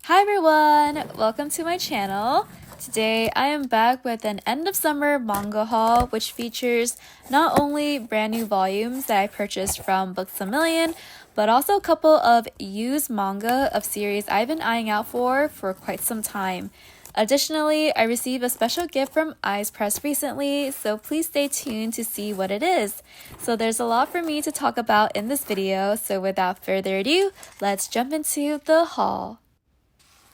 Hi everyone! Welcome to my channel. Today I am back with an end of summer manga haul which features not only brand new volumes that I purchased from Books A Million, but also a couple of used manga of series I've been eyeing out for quite some time. Additionally, I received a special gift from Ize Press recently, so please stay tuned to see what it is. So there's a lot for me to talk about in this video, so without further ado, let's jump into the haul.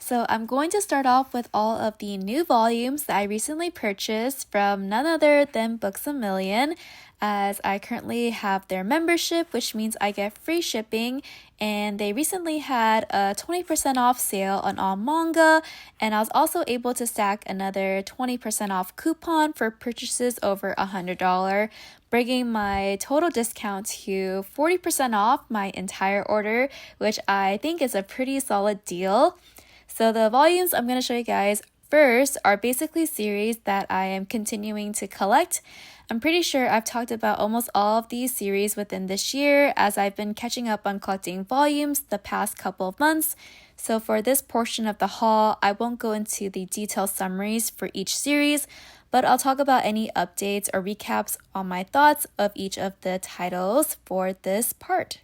So I'm going to start off with all of the new volumes that I recently purchased from none other than Books A Million, as I currently have their membership, which means I get free shipping, and they recently had a 20% off sale on all manga, and I was also able to stack another 20% off coupon for purchases over $100, bringing my total discount to 40% off my entire order, which I think is a pretty solid deal. So the volumes I'm going to show you guys first are basically series that I am continuing to collect. I'm pretty sure I've talked about almost all of these series within this year, as I've been catching up on collecting volumes the past couple of months. So for this portion of the haul, I won't go into the detailed summaries for each series, but I'll talk about any updates or recaps on my thoughts of each of the titles for this part.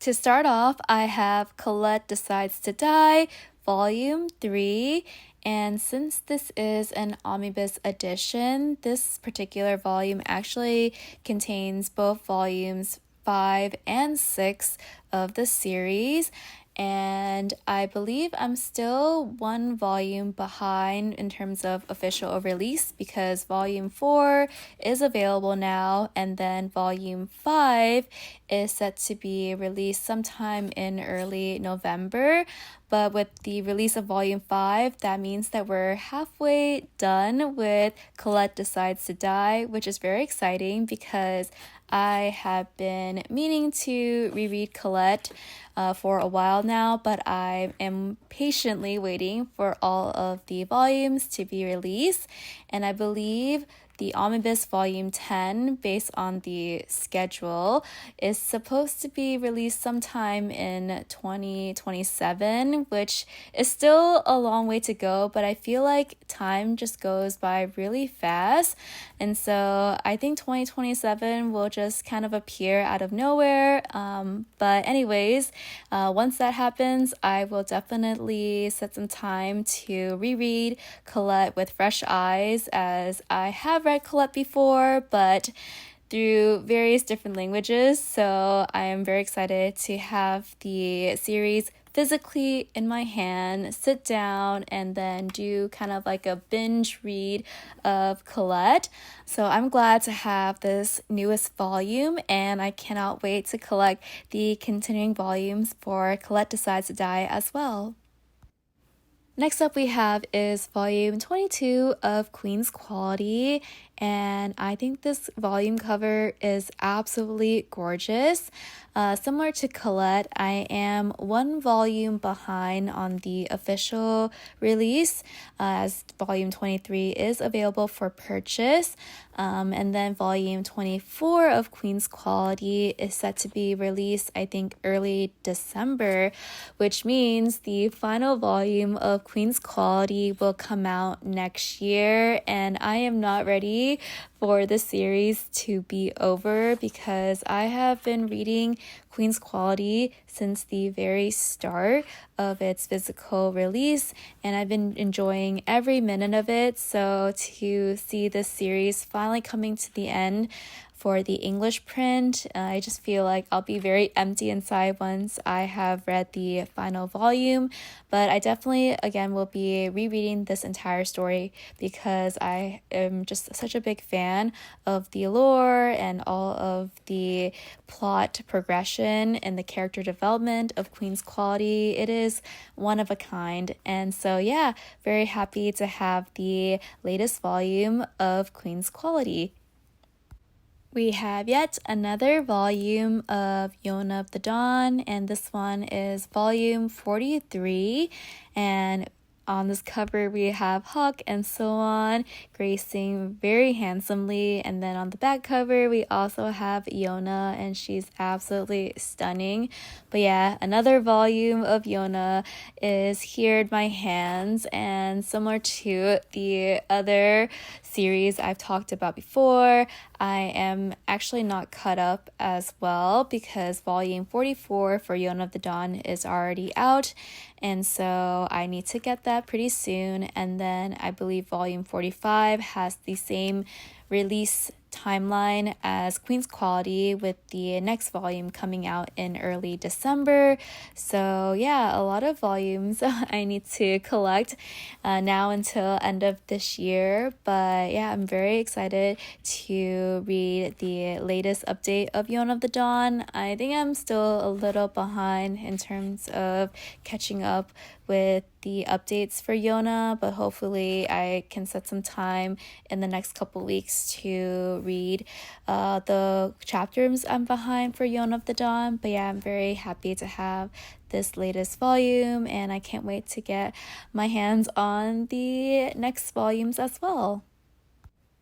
To start off, I have Colette Decides to Die, Volume 3, and since this is an omnibus edition, this particular volume actually contains both volumes 5 and 6 of the series, and I believe I'm still one volume behind in terms of official release because volume 4 is available now, and then volume 5 is set to be released sometime in early November. But with the release of volume 5, that means that we're halfway done with Colette Decides to Die, which is very exciting because I have been meaning to reread Colette for a while now, but I am patiently waiting for all of the volumes to be released, and I believe the Omnibus Volume 10, based on the schedule, is supposed to be released sometime in 2027, which is still a long way to go, but I feel like time just goes by really fast. And so I think 2027 will just kind of appear out of nowhere. But anyways, once that happens, I will definitely set some time to reread Colette with fresh eyes, as I have read Colette before, but through various different languages. So I am very excited to have the series physically in my hand, sit down, and then do kind of like a binge read of Colette. So I'm glad to have this newest volume, and I cannot wait to collect the continuing volumes for Colette Decides to Die as well. Next up we have is volume 22 of Queen's Quality, and I think this volume cover is absolutely gorgeous. Similar to Colette, I am one volume behind on the official release, as volume 23 is available for purchase. And then volume 24 of Queen's Quality is set to be released, I think, early December, which means the final volume of Queen's Quality will come out next year, and I am not ready for the series to be over because I have been reading Queen's Quality since the very start of its physical release, and I've been enjoying every minute of it. So to see this series finally coming to the end for the English print, I just feel like I'll be very empty inside once I have read the final volume. But I definitely, again, will be rereading this entire story because I am just such a big fan of the lore and all of the plot progression and the character development of Queen's Quality. It is one of a kind. And so, yeah, very happy to have the latest volume of Queen's Quality. We have yet another volume of Yona of the Dawn, and this one is volume 43, and On this cover, we have Hawk and so on gracing very handsomely. And then on the back cover, we also have Yona, and she's absolutely stunning. But yeah, another volume of Yona is here in my hands, and similar to the other series I've talked about before, I am actually not caught up as well because volume 44 for Yona of the Dawn is already out, and so I need to get that pretty soon. And then I believe volume 45 has the same release timeline as Queen's Quality, with the next volume coming out in early December. So yeah, a lot of volumes I need to collect now until end of this year. But yeah, I'm very excited to read the latest update of Yona of the Dawn. I think I'm still a little behind in terms of catching up with the updates for Yona, but hopefully I can set some time in the next couple weeks to read the chapters I'm behind for Yona of the Dawn. But yeah, I'm very happy to have this latest volume, and I can't wait to get my hands on the next volumes as well.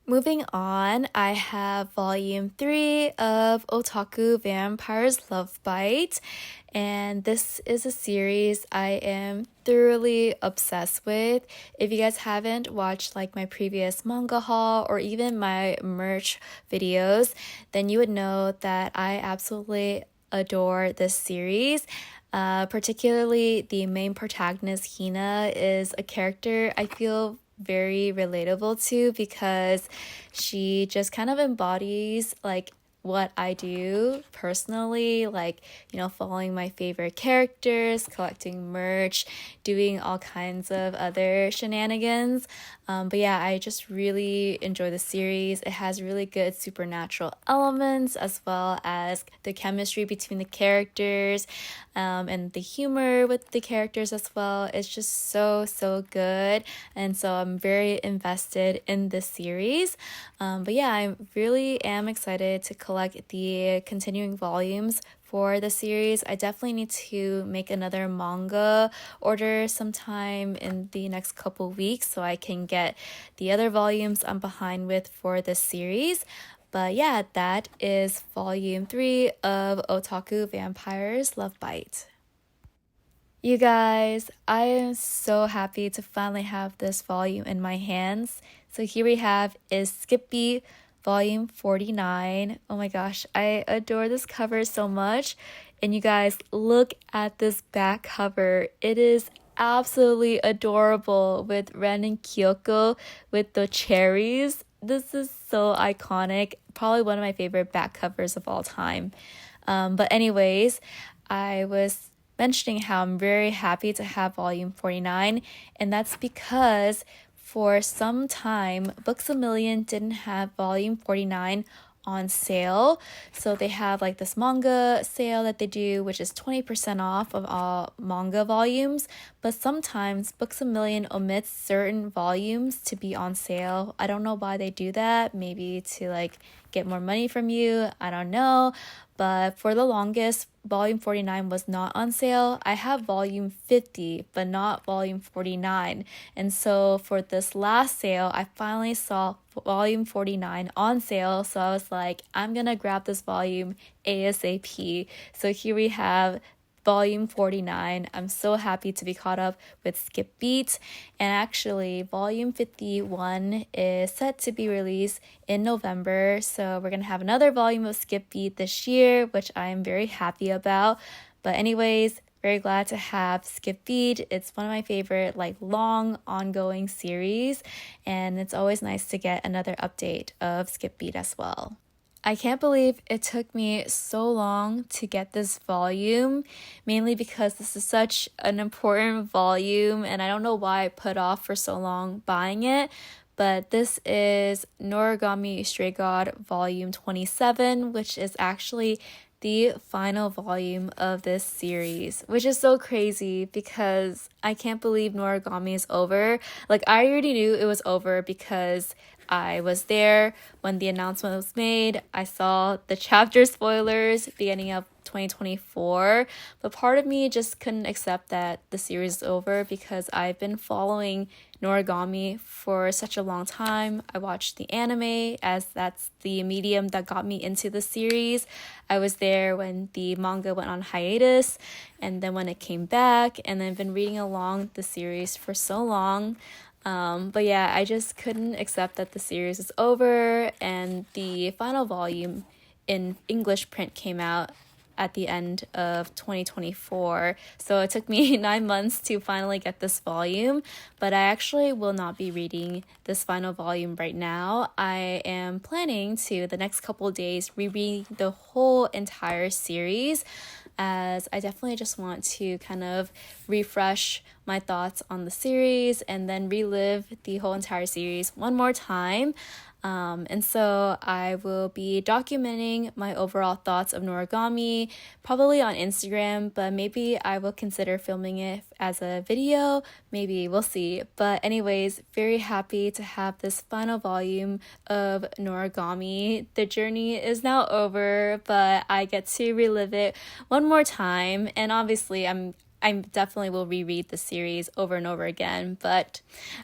Moving on, I have volume 3 of Otaku Vampire's Love Bite, and this is a series I am thoroughly obsessed with. If you guys haven't watched like my previous manga haul or even my merch videos, then you would know that I absolutely adore this series. Particularly the main protagonist, Hina, is a character I feel very relatable to because she just kind of embodies like what I do personally, like, you know, following my favorite characters, collecting merch, doing all kinds of other shenanigans. But yeah, I just really enjoy the series. It has really good supernatural elements as well as the chemistry between the characters, and the humor with the characters as well. It's just so good, and so I'm very invested in this series. But yeah, I really am excited to collect the continuing volumes for the series. I definitely need to make another manga order sometime in the next couple weeks so I can get the other volumes I'm behind with for this series. But yeah, that is volume 3 of Otaku Vampire's Love Bite. You guys, I am so happy to finally have this volume in my hands. So here we have is Skip Beat volume 49. Oh my gosh, I adore this cover so much. And you guys, look at this back cover. It is absolutely adorable with Ren and Kyoko with the cherries. This is so iconic. Probably one of my favorite back covers of all time. But anyways, I was mentioning how I'm very happy to have volume 49, and that's because for some time Books A Million didn't have volume 49 on sale. So they have like this manga sale that they do, which is 20% off of all manga volumes, but sometimes Books A Million omits certain volumes to be on sale. I don't know why they do that, maybe to like get more money from you, I don't know. But for the longest, volume 49 was not on sale. I have volume 50, but not volume 49. And so for this last sale, I finally saw volume 49 on sale. So I was like, I'm gonna grab this volume ASAP. So here we have volume 49. I'm so happy to be caught up with Skip Beat. And actually, volume 51 is set to be released in November. So we're going to have another volume of Skip Beat this year, which I am very happy about. But anyways, very glad to have Skip Beat. It's one of my favorite like long ongoing series, and it's always nice to get another update of Skip Beat as well. I can't believe it took me so long to get this volume, mainly because this is such an important volume and I don't know why I put off for so long buying it, but this is Noragami Stray God volume 27, which is actually the final volume of this series, which is so crazy because I can't believe Noragami is over. Like, I already knew it was over because I was there when the announcement was made. I saw the chapter spoilers beginning of 2024, but part of me just couldn't accept that the series is over because I've been following Noragami for such a long time. I watched the anime as that's the medium that got me into the series. I was there when the manga went on hiatus and then when it came back, and I've been reading along the series for so long. But yeah, I just couldn't accept that the series is over, and the final volume in English print came out at the end of 2024. So it took me 9 months to finally get this volume, but I actually will not be reading this final volume right now. I am planning to, the next couple of days, reread the whole entire series, as I definitely just want to kind of refresh my thoughts on the series and then relive the whole entire series one more time. And so I will be documenting my overall thoughts of Noragami, probably on Instagram, but maybe I will consider filming it as a video. Maybe, we'll see. But anyways, very happy to have this final volume of Noragami. The journey is now over, but I get to relive it one more time. And obviously, I definitely will reread the series over and over again, but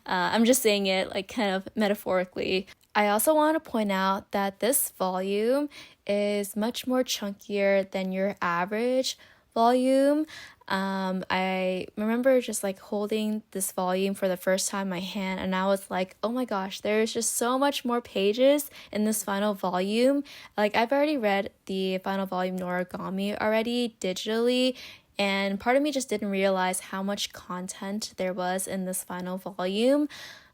I'm just saying it like kind of metaphorically. I also want to point out that this volume is much more chunkier than your average volume. I remember just like holding this volume for the first time in my hand, and I was like, oh my gosh, there's just so much more pages in this final volume. Like, I've already read the final volume Noragami already digitally, and part of me just didn't realize how much content there was in this final volume.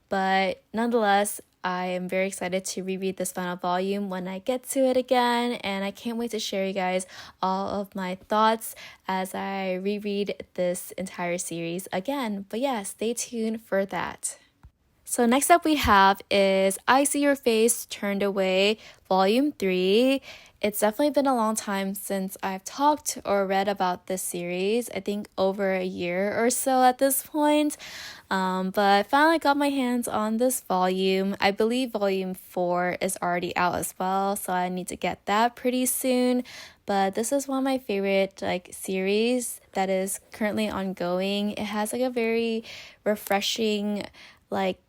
But nonetheless, I am very excited to reread this final volume when I get to it again, and I can't wait to share you guys all of my thoughts as I reread this entire series again. But yeah, stay tuned for that. So next up we have is I See Your Face Turned Away, Volume 3. It's definitely been a long time since I've talked or read about this series. I think over a year or so at this point. But I finally got my hands on this volume. I believe Volume 4 is already out as well, so I need to get that pretty soon. But this is one of my favorite series that is currently ongoing. It has a very refreshing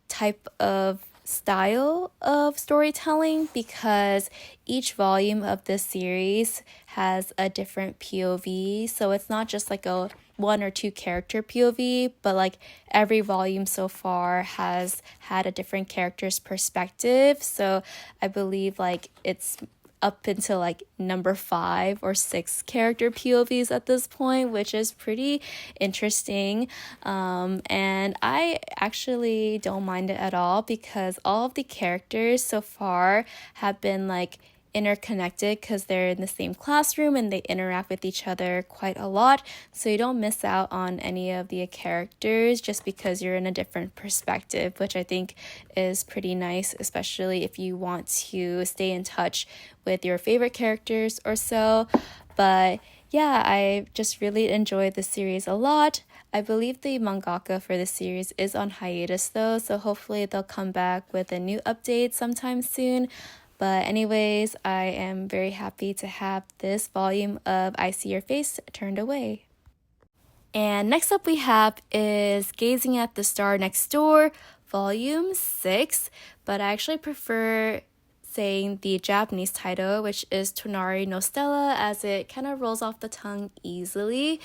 type of style of storytelling, because each volume of this series has a different POV. So it's not just a 1 or 2 character POV, but every volume so far has had a different character's perspective. So I believe it's up until number 5 or 6 character POVs at this point, which is pretty interesting. And I actually don't mind it at all, because all of the characters so far have been interconnected, because they're in the same classroom and they interact with each other quite a lot, so you don't miss out on any of the characters just because you're in a different perspective, which I think is pretty nice, especially if you want to stay in touch with your favorite characters or so. But yeah, I just really enjoyed the series a lot. I believe the mangaka for the series is on hiatus though, so hopefully they'll come back with a new update sometime soon. But anyways, I am very happy to have this volume of I See Your Face Turned Away. And next up we have is Gazing at the Star Next Door, Volume 6. But I actually prefer saying the Japanese title, which is Tonari no Stella, as it kind of rolls off the tongue easily.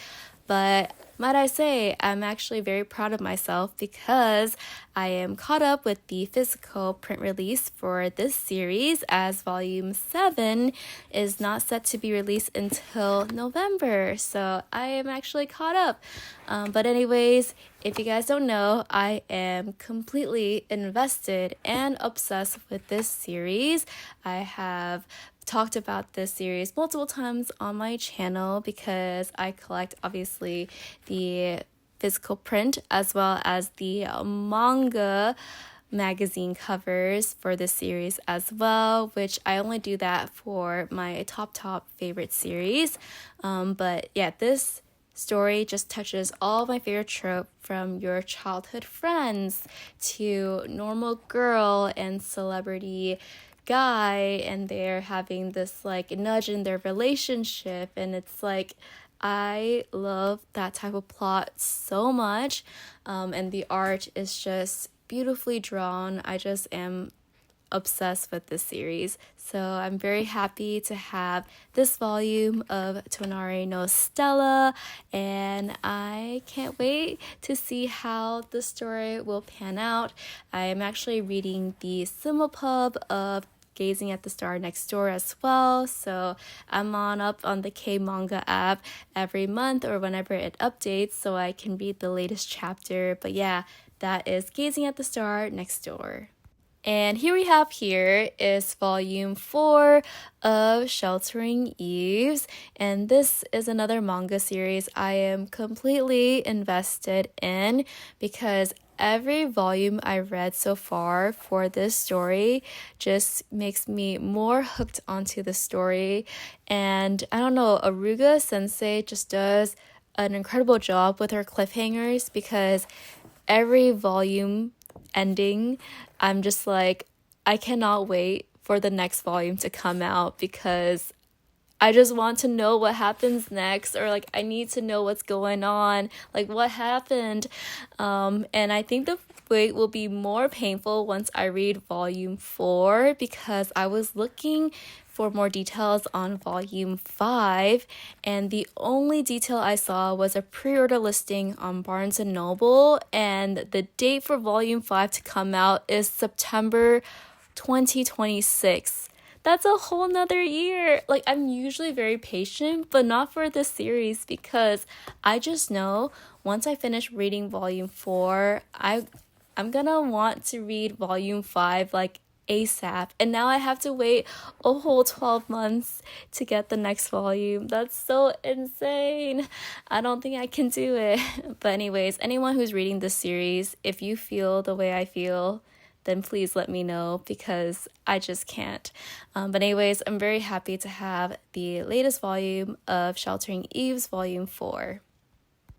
But might I say, I'm actually very proud of myself because I am caught up with the physical print release for this series, as Volume 7 is not set to be released until November. So I am actually caught up. But anyways, if you guys don't know, I am completely invested and obsessed with this series. I have talked about this series multiple times on my channel because I collect obviously the physical print as well as the manga magazine covers for this series as well, which I only do that for my top favorite series. But yeah, this story just touches all my favorite tropes, from your childhood friends to normal girl and celebrity guy, and they're having this like nudge in their relationship, and it's like I love that type of plot so much, and the art is just beautifully drawn. I just am obsessed with this series. So I'm very happy to have this volume of Tonari no Stella, and I can't wait to see how the story will pan out. I am actually reading the simulpub of Gazing at the Star Next Door as well, so I'm up on the K manga app every month or whenever it updates so I can read the latest chapter. But yeah, that is Gazing at the Star Next Door. And here is volume 4 of Sheltering Eaves, and this is another manga series I am completely invested in because every volume I read so far for this story just makes me more hooked onto the story. And I don't know, Aruga Sensei just does an incredible job with her cliffhangers because every volume ending, I'm just like, I cannot wait for the next volume to come out because I just want to know what happens next, or like I need to know what's going on, like what happened. And I think the wait will be more painful once I read volume 4 because I was looking for more details on volume 5, and the only detail I saw was a pre-order listing on Barnes & Noble, and the date for volume 5 to come out is September 2026. That's a whole nother year. Like, I'm usually very patient, but not for this series because I just know once I finish reading volume 4, I'm gonna want to read volume 5 like ASAP, and now I have to wait a whole 12 months to get the next volume. That's so insane. I don't think I can do it. But anyways, anyone who's reading this series, if you feel the way I feel, then please let me know because I just can't. But anyways, I'm very happy to have the latest volume of Sheltering Eaves volume 4.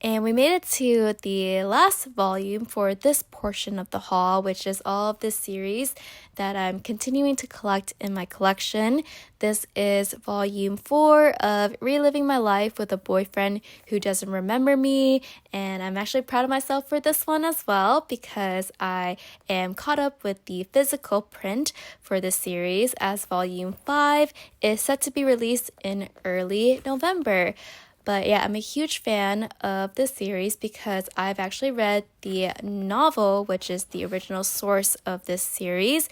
And we made it to the last volume for this portion of the haul, which is all of this series that I'm continuing to collect in my collection. This is volume 4 of Reliving My Life with a Boyfriend Who Doesn't Remember Me. And I'm actually proud of myself for this one as well because I am caught up with the physical print for this series, as volume 5 is set to be released in early November. But yeah, I'm a huge fan of this series because I've actually read the novel, which is the original source of this series.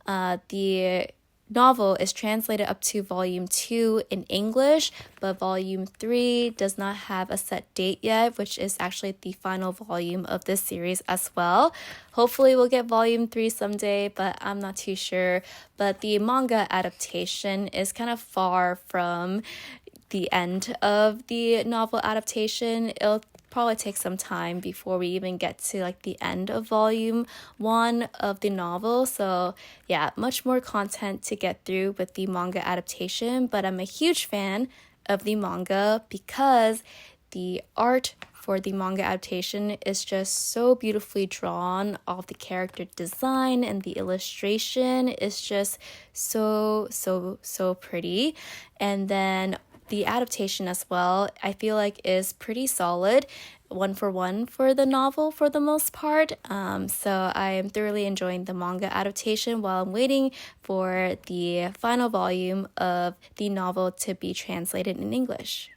The novel is translated up to volume 2 in English, but volume 3 does not have a set date yet, which is actually the final volume of this series as well. Hopefully we'll get volume 3 someday, but I'm not too sure. But the manga adaptation is kind of far from the end of the novel adaptation. It'll probably take some time before we even get to like the end of volume 1 of the novel. So yeah, much more content to get through with the manga adaptation, but I'm a huge fan of the manga because the art for the manga adaptation is just so beautifully drawn. All the character design and the illustration is just so pretty. And then the adaptation as well, I feel like is pretty solid, 1-for-1 for the novel for the most part. So I am thoroughly enjoying the manga adaptation while I'm waiting for the final volume of the novel to be translated in English.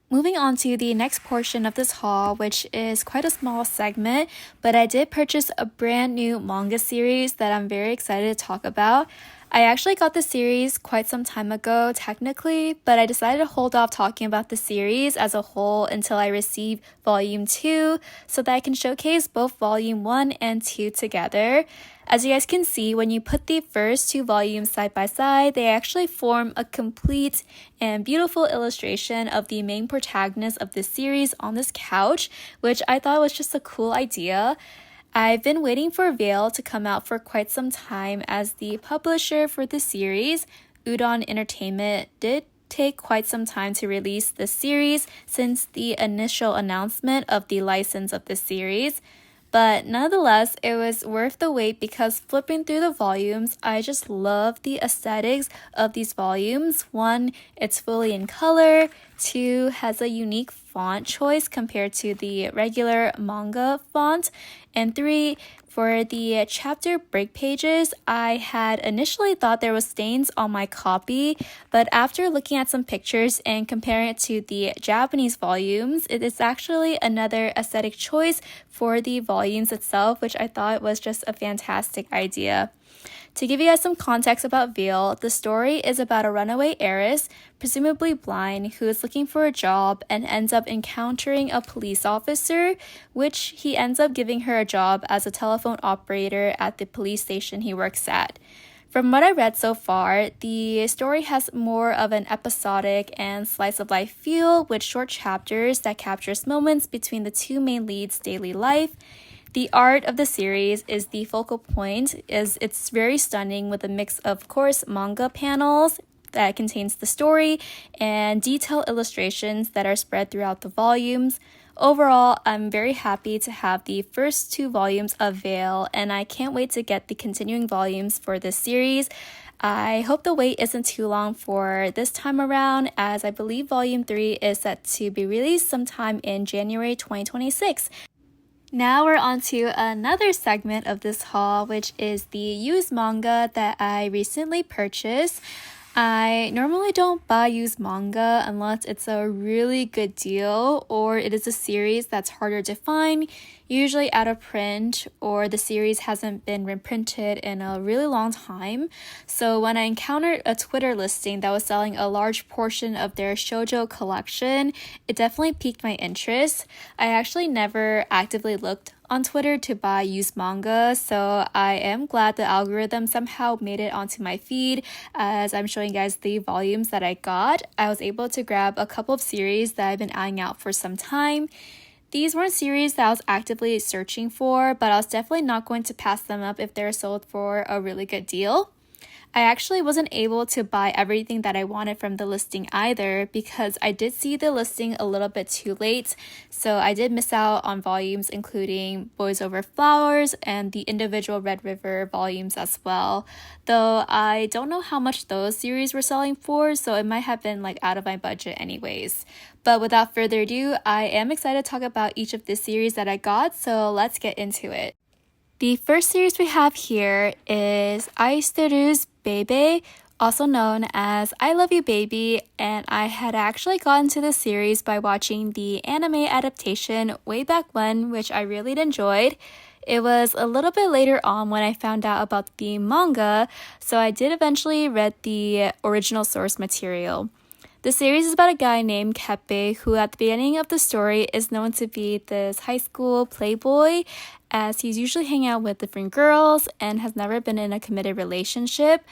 Moving on to the next portion of this haul, which is quite a small segment, but I did purchase a brand new manga series that I'm very excited to talk about. I actually got the series quite some time ago, technically, but I decided to hold off talking about the series as a whole until I receive volume 2 so that I can showcase both volume 1 and 2 together. As you guys can see, when you put the first 2 volumes side by side, they actually form a complete and beautiful illustration of the main protagonist of this series on this couch, which I thought was just a cool idea. I've been waiting for Veil to come out for quite some time, as the publisher for the series, Udon Entertainment, did take quite some time to release the series since the initial announcement of the license of the series. But nonetheless, it was worth the wait because flipping through the volumes, I just love the aesthetics of these volumes. One, it's fully in color. Two, has a unique font choice compared to the regular manga font. And three, for the chapter break pages, I had initially thought there was stains on my copy, but after looking at some pictures and comparing it to the Japanese volumes, it is actually another aesthetic choice for the volumes itself, which I thought was just a fantastic idea. To give you guys some context about Veil, the story is about a runaway heiress, presumably blind, who is looking for a job and ends up encountering a police officer, which he ends up giving her a job as a telephone operator at the police station he works at. From what I read so far, the story has more of an episodic and slice of life feel with short chapters that captures moments between the two main leads' daily life. The art of the series is the focal point, as it's very stunning with a mix of course, manga panels that contains the story and detailed illustrations that are spread throughout the volumes. Overall, I'm very happy to have the first 2 volumes of Veil, and I can't wait to get the continuing volumes for this series. I hope the wait isn't too long for this time around, as I believe volume 3 is set to be released sometime in January 2026. Now we're on to another segment of this haul, which is the used manga that I recently purchased. I normally don't buy used manga unless it's a really good deal or it is a series that's harder to find, usually out of print, or the series hasn't been reprinted in a really long time. So when I encountered a Twitter listing that was selling a large portion of their shoujo collection, it definitely piqued my interest. I actually never actively looked on Twitter to buy used manga, so I am glad the algorithm somehow made it onto my feed as I'm showing you guys the volumes that I got. I was able to grab a couple of series that I've been eyeing out for some time. These weren't series that I was actively searching for, but I was definitely not going to pass them up if they're sold for a really good deal. I actually wasn't able to buy everything that I wanted from the listing either because I did see the listing a little bit too late, so I did miss out on volumes including Boys Over Flowers and the individual Red River volumes as well, though I don't know how much those series were selling for, so it might have been like out of my budget anyways. But without further ado, I am excited to talk about each of the series that I got, so let's get into it. The first series we have here is Aishiteruze Baby, also known as I Love You Baby, and I had actually gotten to this series by watching the anime adaptation way back when, which I really enjoyed. It was a little bit later on when I found out about the manga, so I did eventually read the original source material. The series is about a guy named Keppe who at the beginning of the story is known to be this high school playboy, as he's usually hanging out with different girls and has never been in a committed relationship.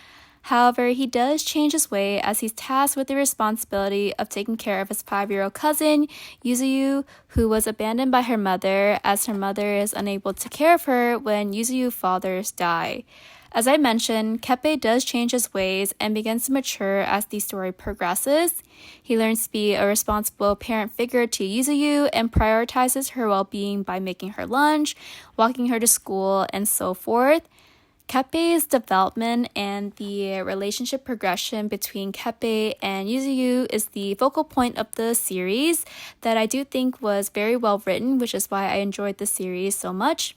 However, he does change his way as he's tasked with the responsibility of taking care of his 5-year-old cousin, Yuzuyu, who was abandoned by her mother as her mother is unable to care of her when Yuzuyu's fathers die. As I mentioned, Keppe does change his ways and begins to mature as the story progresses. He learns to be a responsible parent figure to Yuzuyu and prioritizes her well-being by making her lunch, walking her to school, and so forth. Keppe's development and the relationship progression between Keppe and Yuzuyu is the focal point of the series that I do think was very well written, which is why I enjoyed the series so much.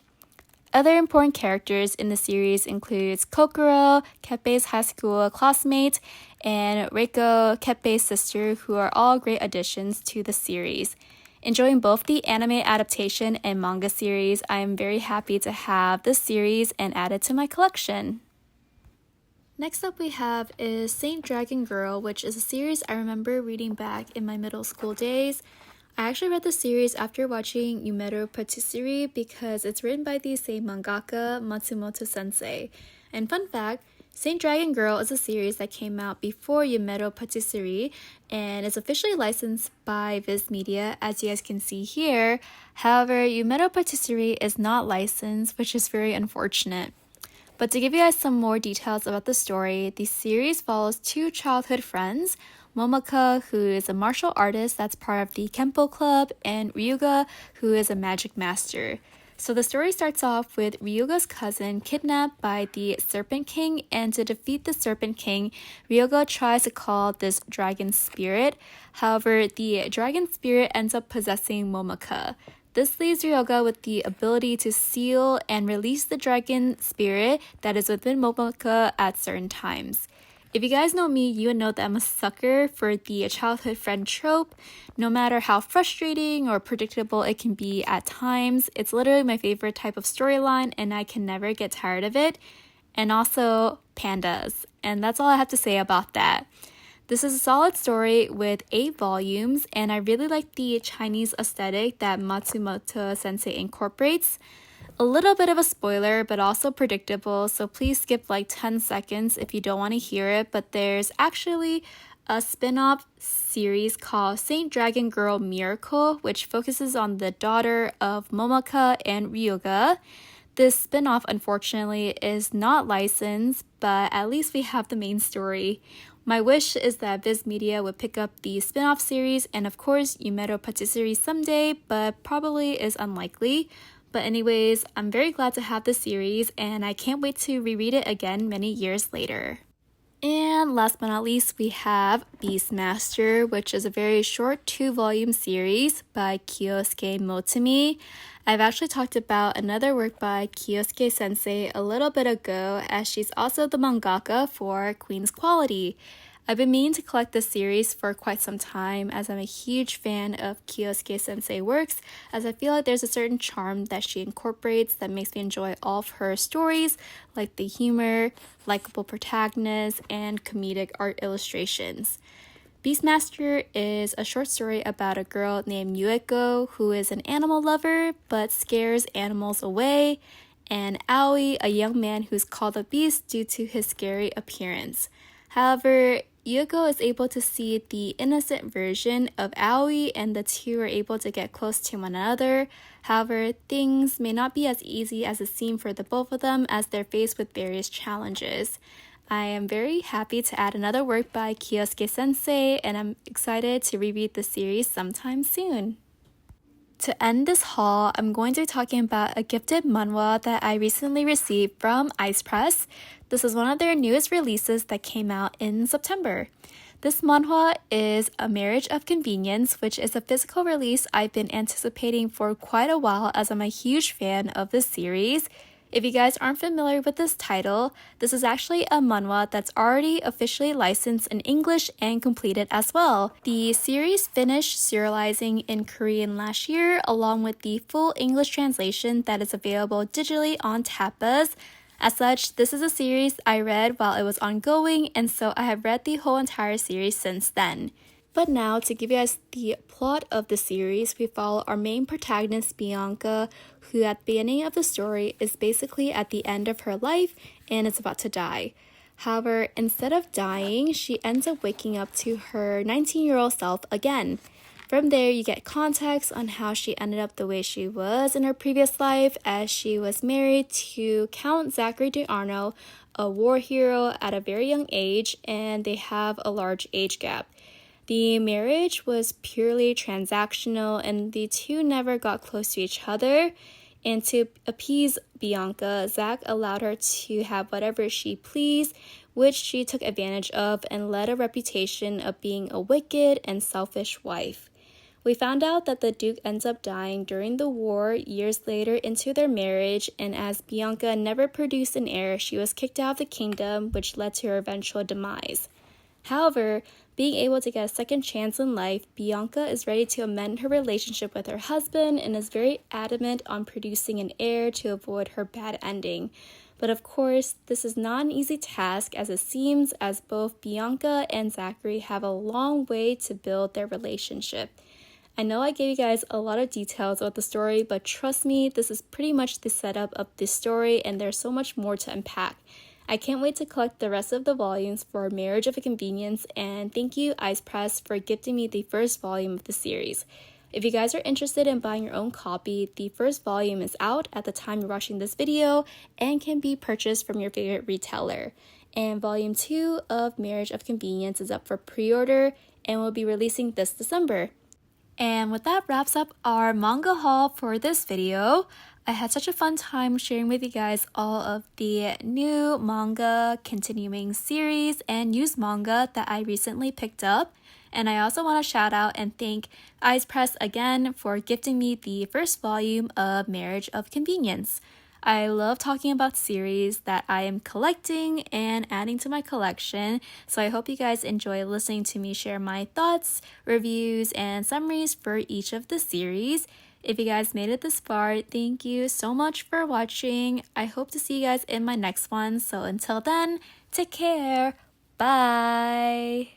Other important characters in the series includes Kokoro, Keppe's high school classmate, and Reiko, Keppe's sister, who are all great additions to the series. Enjoying both the anime adaptation and manga series, I am very happy to have this series and add it to my collection. Next up we have is Saint Dragon Girl, which is a series I remember reading back in my middle school days. I actually read the series after watching Yumero Patisserie because it's written by the same mangaka, Matsumoto Sensei. And fun fact, Saint Dragon Girl is a series that came out before Yumero Patisserie and is officially licensed by Viz Media, as you guys can see here. However, Yumero Patisserie is not licensed, which is very unfortunate. But to give you guys some more details about the story, the series follows 2 childhood friends, Momoko, who is a martial artist that's part of the Kempo Club, and Ryuga, who is a magic master. So the story starts off with Ryuga's cousin kidnapped by the Serpent King, and to defeat the Serpent King, Ryuga tries to call this dragon spirit. However, the dragon spirit ends up possessing Momoko. This leaves Ryuga with the ability to seal and release the dragon spirit that is within Momoko at certain times. If you guys know me, you would know that I'm a sucker for the childhood friend trope. No matter how frustrating or predictable it can be at times, it's literally my favorite type of storyline and I can never get tired of it. And also pandas. And that's all I have to say about that. This is a solid story with 8 volumes, and I really like the Chinese aesthetic that Matsumoto sensei incorporates. A little bit of a spoiler, but also predictable, so please skip like 10 seconds if you don't want to hear it, but there's actually a spin-off series called Saint Dragon Girl Miracle, which focuses on the daughter of Momoko and Ryuga. This spin-off, unfortunately, is not licensed, but at least we have the main story. My wish is that Viz Media would pick up the spin-off series and of course Yumero Patisserie someday, but probably is unlikely. But anyways, I'm very glad to have this series and I can't wait to reread it again many years later. And last but not least, we have Beastmaster, which is a very short 2-volume series by Kyosuke Motumi. I've actually talked about another work by Kyosuke sensei a little bit ago, as she's also the mangaka for Queen's Quality. I've been meaning to collect this series for quite some time, as I'm a huge fan of Kyosuke sensei works, as I feel like there's a certain charm that she incorporates that makes me enjoy all of her stories, like the humor, likable protagonists, and comedic art illustrations. Beastmaster is a short story about a girl named Yueko who is an animal lover but scares animals away, and Aoi, a young man who's called a beast due to his scary appearance. However, Yueko is able to see the innocent version of Aoi, and the two are able to get close to one another. However, things may not be as easy as it seemed for the both of them as they're faced with various challenges. I am very happy to add another work by Kyosuke sensei, and I'm excited to reread the series sometime soon. To end this haul, I'm going to be talking about a gifted manhwa that I recently received from Ize Press. This is one of their newest releases that came out in September. This manhwa is A Marriage of Convenience, which is a physical release I've been anticipating for quite a while as I'm a huge fan of this series. If you guys aren't familiar with this title, this is actually a manhwa that's already officially licensed in English and completed as well. The series finished serializing in Korean last year, along with the full English translation that is available digitally on Tapas. As such, this is a series I read while it was ongoing, and so I have read the whole entire series since then. But now, to give you guys the plot of the series, we follow our main protagonist, Bianca, who at the beginning of the story is basically at the end of her life and is about to die. However, instead of dying, she ends up waking up to her 19-year-old self again. From there, you get context on how she ended up the way she was in her previous life, as she was married to Count Zachary d'Arno, a war hero at a very young age, and they have a large age gap. The marriage was purely transactional, and the two never got close to each other. And to appease Bianca, Zach allowed her to have whatever she pleased, which she took advantage of and led a reputation of being a wicked and selfish wife. We found out that the Duke ends up dying during the war years later into their marriage, and as Bianca never produced an heir, she was kicked out of the kingdom, which led to her eventual demise. However, being able to get a second chance in life, Bianca is ready to amend her relationship with her husband and is very adamant on producing an heir to avoid her bad ending. But of course, this is not an easy task as it seems, as both Bianca and Zachary have a long way to build their relationship. I know I gave you guys a lot of details about the story, but trust me, this is pretty much the setup of this story and there's so much more to unpack. I can't wait to collect the rest of the volumes for Marriage of a Convenience, and thank you Ize Press for gifting me the first volume of the series. If you guys are interested in buying your own copy, the first volume is out at the time you're watching this video and can be purchased from your favorite retailer. And volume 2 of Marriage of Convenience is up for pre-order and will be releasing this December. And with that wraps up our manga haul for this video. I had such a fun time sharing with you guys all of the new manga, continuing series, and used manga that I recently picked up. And I also want to shout out and thank Ize Press again for gifting me the first volume of Marriage of Convenience. I love talking about series that I am collecting and adding to my collection, so I hope you guys enjoy listening to me share my thoughts, reviews, and summaries for each of the series. If you guys made it this far, thank you so much for watching. I hope to see you guys in my next one. So until then, take care. Bye.